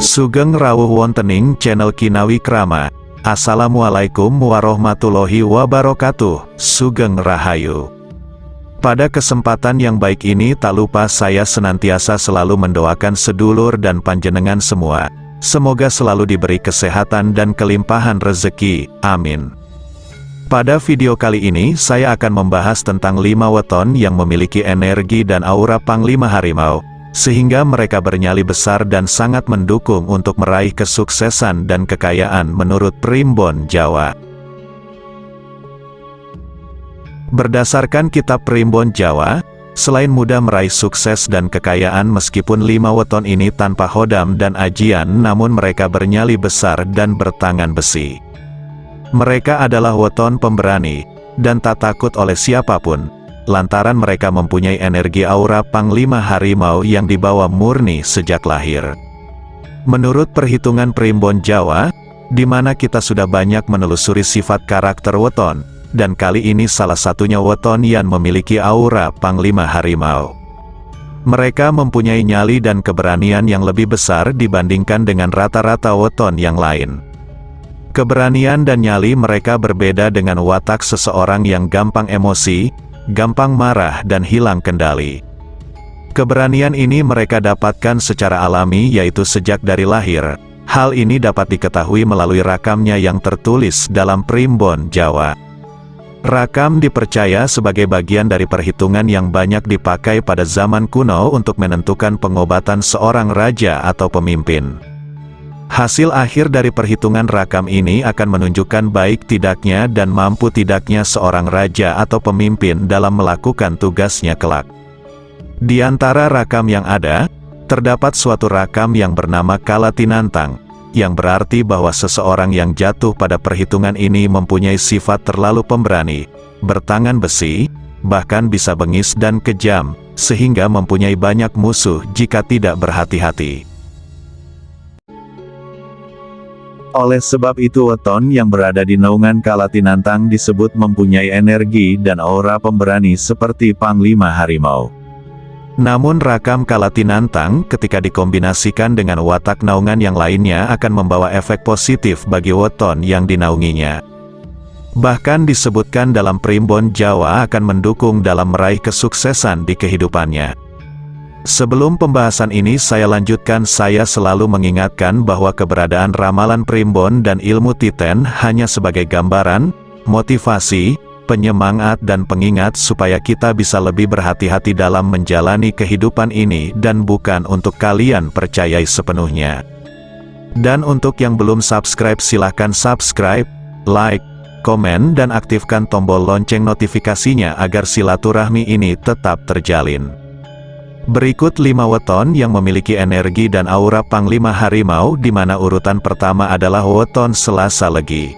Sugeng rawuh wontening channel Kinawi Krama. Assalamualaikum warahmatullahi wabarakatuh. Sugeng Rahayu. Pada kesempatan yang baik ini tak lupa saya senantiasa selalu mendoakan sedulur dan panjenengan semua. Semoga selalu diberi kesehatan dan kelimpahan rezeki. Amin. Pada video kali ini saya akan membahas tentang 5 weton yang memiliki energi dan aura Panglima Harimau, sehingga mereka bernyali besar dan sangat mendukung untuk meraih kesuksesan dan kekayaan menurut Primbon Jawa. Berdasarkan kitab Primbon Jawa, selain mudah meraih sukses dan kekayaan meskipun 5 weton ini tanpa hodam dan ajian, namun mereka bernyali besar dan bertangan besi. Mereka adalah weton pemberani, dan tak takut oleh siapapun, lantaran mereka mempunyai energi aura Panglima Harimau yang dibawa murni sejak lahir. Menurut perhitungan Primbon Jawa, di mana kita sudah banyak menelusuri sifat karakter weton, dan kali ini salah satunya weton yang memiliki aura Panglima Harimau. Mereka mempunyai nyali dan keberanian yang lebih besar dibandingkan dengan rata-rata weton yang lain. Keberanian dan nyali mereka berbeda dengan watak seseorang yang gampang emosi, gampang marah dan hilang kendali. Keberanian ini mereka dapatkan secara alami yaitu sejak dari lahir. Hal ini dapat diketahui melalui rakamnya yang tertulis dalam Primbon Jawa. Rakam dipercaya sebagai bagian dari perhitungan yang banyak dipakai pada zaman kuno untuk menentukan pengobatan seorang raja atau pemimpin. Hasil akhir dari perhitungan rakam ini akan menunjukkan baik tidaknya dan mampu tidaknya seorang raja atau pemimpin dalam melakukan tugasnya kelak. Di antara rakam yang ada, terdapat suatu rakam yang bernama Kalatinantang, yang berarti bahwa seseorang yang jatuh pada perhitungan ini mempunyai sifat terlalu pemberani, bertangan besi, bahkan bisa bengis dan kejam, sehingga mempunyai banyak musuh jika tidak berhati-hati. Oleh sebab itu weton yang berada di naungan Kalatinantang disebut mempunyai energi dan aura pemberani seperti Panglima Harimau. Namun rakam Kalatinantang ketika dikombinasikan dengan watak naungan yang lainnya akan membawa efek positif bagi weton yang dinaunginya. Bahkan disebutkan dalam Primbon Jawa akan mendukung dalam meraih kesuksesan di kehidupannya. Sebelum pembahasan ini saya lanjutkan, saya selalu mengingatkan bahwa keberadaan ramalan Primbon dan ilmu Titen hanya sebagai gambaran, motivasi, penyemangat dan pengingat supaya kita bisa lebih berhati-hati dalam menjalani kehidupan ini dan bukan untuk kalian percayai sepenuhnya. Dan untuk yang belum subscribe silahkan subscribe, like, komen dan aktifkan tombol lonceng notifikasinya agar silaturahmi ini tetap terjalin. Berikut 5 weton yang memiliki energi dan aura Panglima Harimau, di mana urutan pertama adalah weton Selasa Legi.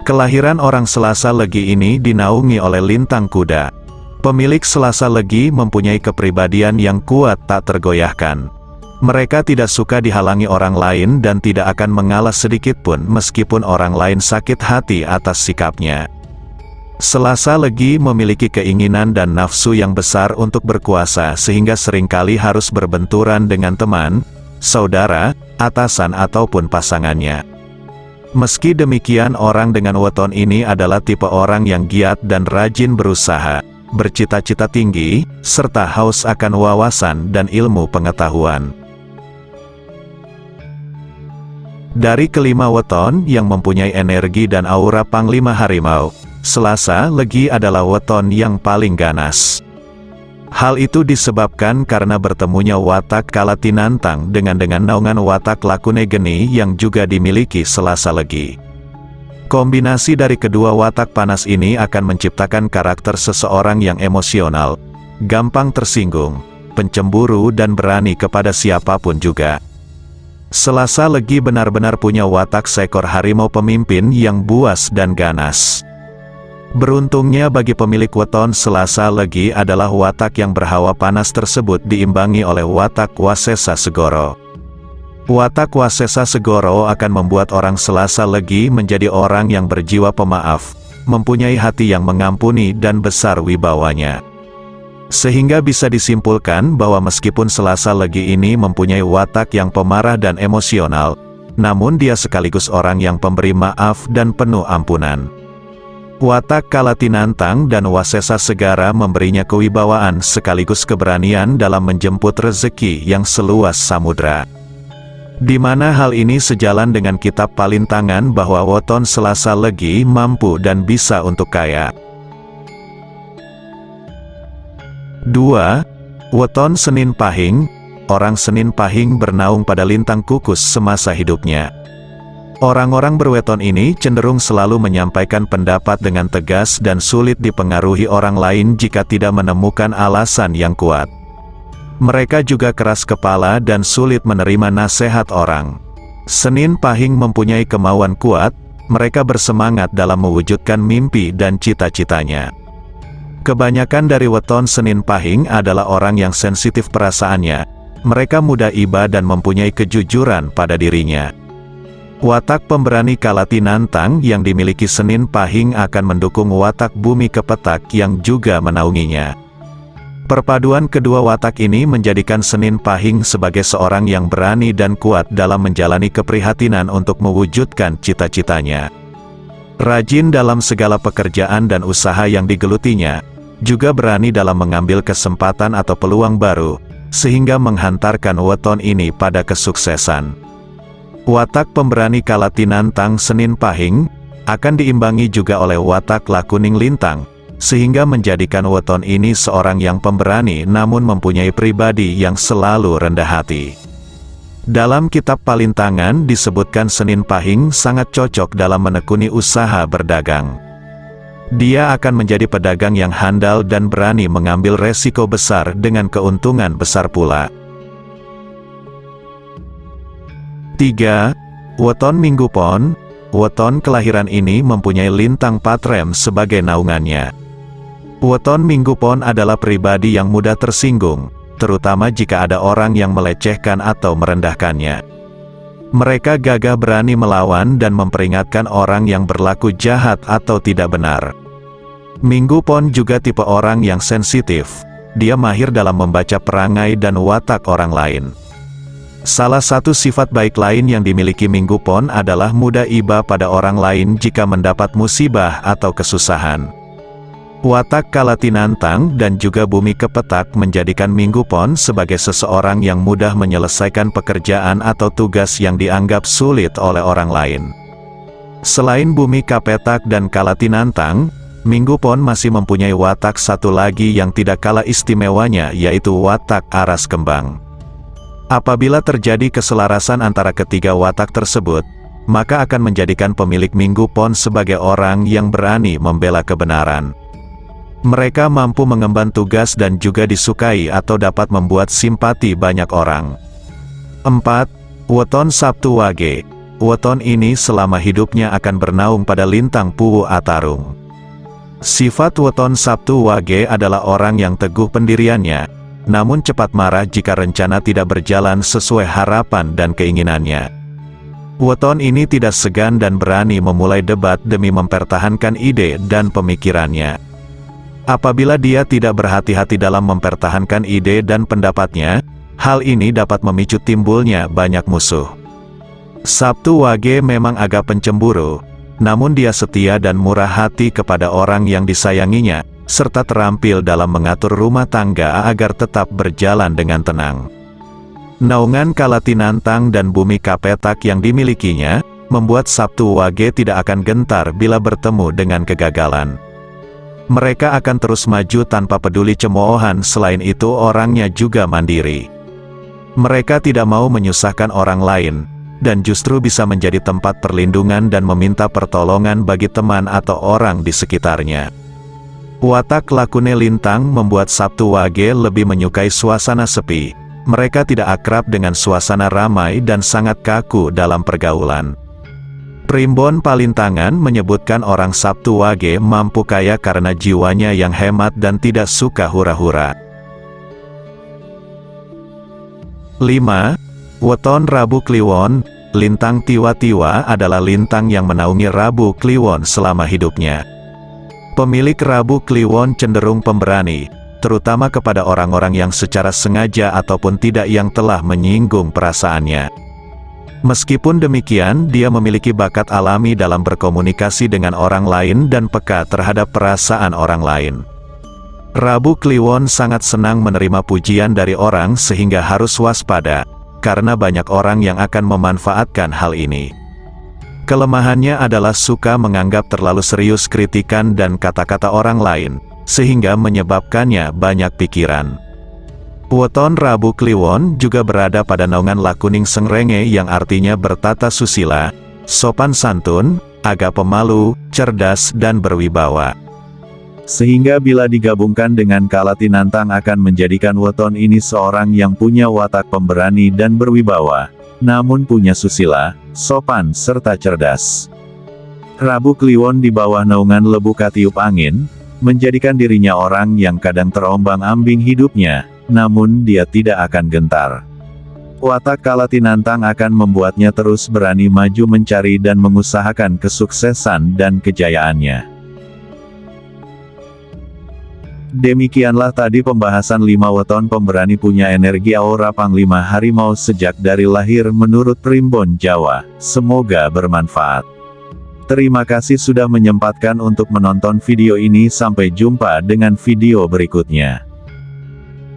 Kelahiran orang Selasa Legi ini dinaungi oleh lintang kuda. Pemilik Selasa Legi mempunyai kepribadian yang kuat tak tergoyahkan. Mereka tidak suka dihalangi orang lain dan tidak akan mengalah sedikitpun meskipun orang lain sakit hati atas sikapnya. Selasa Legi memiliki keinginan dan nafsu yang besar untuk berkuasa sehingga seringkali harus berbenturan dengan teman, saudara, atasan ataupun pasangannya. Meski demikian, orang dengan weton ini adalah tipe orang yang giat dan rajin berusaha, bercita-cita tinggi, serta haus akan wawasan dan ilmu pengetahuan. Dari kelima weton yang mempunyai energi dan aura Panglima Harimau, Selasa Legi adalah weton yang paling ganas. Hal itu disebabkan karena bertemunya watak Kalatinantang dengan naungan watak Lakune Geni yang juga dimiliki Selasa Legi. Kombinasi dari kedua watak panas ini akan menciptakan karakter seseorang yang emosional, gampang tersinggung, pencemburu dan berani kepada siapapun juga. Selasa Legi benar-benar punya watak seekor harimau pemimpin yang buas dan ganas. Beruntungnya bagi pemilik weton Selasa Legi adalah watak yang berhawa panas tersebut diimbangi oleh watak Wasesa Segoro. Watak Wasesa Segoro akan membuat orang Selasa Legi menjadi orang yang berjiwa pemaaf, mempunyai hati yang mengampuni dan besar wibawanya. Sehingga bisa disimpulkan bahwa meskipun Selasa Legi ini mempunyai watak yang pemarah dan emosional, namun dia sekaligus orang yang pemberi maaf dan penuh ampunan. Watak Kalatinantang dan Wasesa Segara memberinya kewibawaan sekaligus keberanian dalam menjemput rezeki yang seluas samudra. Di mana hal ini sejalan dengan kitab Palintangan bahwa weton Selasa Legi mampu dan bisa untuk kaya. 2. Weton Senin Pahing. Orang Senin Pahing bernaung pada lintang kukus semasa hidupnya. Orang-orang berweton ini cenderung selalu menyampaikan pendapat dengan tegas dan sulit dipengaruhi orang lain jika tidak menemukan alasan yang kuat. Mereka juga keras kepala dan sulit menerima nasihat orang. Senin Pahing mempunyai kemauan kuat, mereka bersemangat dalam mewujudkan mimpi dan cita-citanya. Kebanyakan dari weton Senin Pahing adalah orang yang sensitif perasaannya. Mereka mudah iba dan mempunyai kejujuran pada dirinya. Watak pemberani Kalatinantang yang dimiliki Senin Pahing akan mendukung watak Bumi Kepetak yang juga menaunginya. Perpaduan kedua watak ini menjadikan Senin Pahing sebagai seorang yang berani dan kuat dalam menjalani keprihatinan untuk mewujudkan cita-citanya. Rajin dalam segala pekerjaan dan usaha yang digelutinya, juga berani dalam mengambil kesempatan atau peluang baru, sehingga menghantarkan weton ini pada kesuksesan. Watak pemberani Kalatinantang Senin Pahing akan diimbangi juga oleh watak Lakuning Lintang, sehingga menjadikan weton ini seorang yang pemberani namun mempunyai pribadi yang selalu rendah hati. Dalam kitab Palintangan disebutkan Senin Pahing sangat cocok dalam menekuni usaha berdagang. Dia akan menjadi pedagang yang handal dan berani mengambil resiko besar dengan keuntungan besar pula. 3. Weton Minggu Pon. Weton kelahiran ini mempunyai lintang Patrem sebagai naungannya. Weton Minggu Pon adalah pribadi yang mudah tersinggung, terutama jika ada orang yang melecehkan atau merendahkannya. Mereka gagah berani melawan dan memperingatkan orang yang berlaku jahat atau tidak benar. Minggu Pon juga tipe orang yang sensitif. Dia mahir dalam membaca perangai dan watak orang lain. Salah satu sifat baik lain yang dimiliki Minggu Pon adalah mudah iba pada orang lain jika mendapat musibah atau kesusahan. Watak Kalatinantang dan juga Bumi Kepetak menjadikan Minggu Pon sebagai seseorang yang mudah menyelesaikan pekerjaan atau tugas yang dianggap sulit oleh orang lain. Selain Bumi Kepetak dan Kalatinantang, Minggu Pon masih mempunyai watak satu lagi yang tidak kalah istimewanya, yaitu watak Aras Kembang. Apabila terjadi keselarasan antara ketiga watak tersebut, maka akan menjadikan pemilik Minggu Pon sebagai orang yang berani membela kebenaran. Mereka mampu mengemban tugas dan juga disukai atau dapat membuat simpati banyak orang. 4. Weton Sabtu Wage. Weton ini selama hidupnya akan bernaung pada lintang Puwu Atarung. Sifat weton Sabtu Wage adalah orang yang teguh pendiriannya, namun cepat marah jika rencana tidak berjalan sesuai harapan dan keinginannya. Weton ini tidak segan dan berani memulai debat demi mempertahankan ide dan pemikirannya. Apabila dia tidak berhati-hati dalam mempertahankan ide dan pendapatnya, hal ini dapat memicu timbulnya banyak musuh. Sabtu Wage memang agak pencemburu, namun dia setia dan murah hati kepada orang yang disayanginya, serta terampil dalam mengatur rumah tangga agar tetap berjalan dengan tenang. Naungan Kalatinantang dan Bumi Kepetak yang dimilikinya, membuat Sabtu Wage tidak akan gentar bila bertemu dengan kegagalan. Mereka akan terus maju tanpa peduli cemoohan. Selain itu orangnya juga mandiri. Mereka tidak mau menyusahkan orang lain, dan justru bisa menjadi tempat perlindungan dan meminta pertolongan bagi teman atau orang di sekitarnya. Watak Lakune Lintang membuat Sabtu Wage lebih menyukai suasana sepi. Mereka tidak akrab dengan suasana ramai dan sangat kaku dalam pergaulan. Primbon Palintangan menyebutkan orang Sabtu Wage mampu kaya karena jiwanya yang hemat dan tidak suka hura-hura. 5. Weton Rabu Kliwon. Lintang Tiwa-Tiwa adalah lintang yang menaungi Rabu Kliwon selama hidupnya. Pemilik Rabu Kliwon cenderung pemberani, terutama kepada orang-orang yang secara sengaja ataupun tidak yang telah menyinggung perasaannya. Meskipun demikian, dia memiliki bakat alami dalam berkomunikasi dengan orang lain dan peka terhadap perasaan orang lain. Rabu Kliwon sangat senang menerima pujian dari orang sehingga harus waspada, karena banyak orang yang akan memanfaatkan hal ini. Kelemahannya adalah suka menganggap terlalu serius kritikan dan kata-kata orang lain, sehingga menyebabkannya banyak pikiran. Weton Rabu Kliwon juga berada pada naungan Lakuning Sengrenge yang artinya bertata susila, sopan santun, agak pemalu, cerdas dan berwibawa. Sehingga bila digabungkan dengan Kalatinantang akan menjadikan weton ini seorang yang punya watak pemberani dan berwibawa, namun punya susila, sopan serta cerdas. Rabu Kliwon di bawah naungan Lebu Katiup Angin, menjadikan dirinya orang yang kadang terombang-ambing hidupnya, namun dia tidak akan gentar. Watak Kalatinantang akan membuatnya terus berani maju mencari dan mengusahakan kesuksesan dan kejayaannya. Demikianlah tadi pembahasan 5 weton pemberani punya energi aura Panglima Harimau sejak dari lahir menurut Primbon Jawa. Semoga bermanfaat. Terima kasih sudah menyempatkan untuk menonton video ini. Sampai jumpa dengan video berikutnya.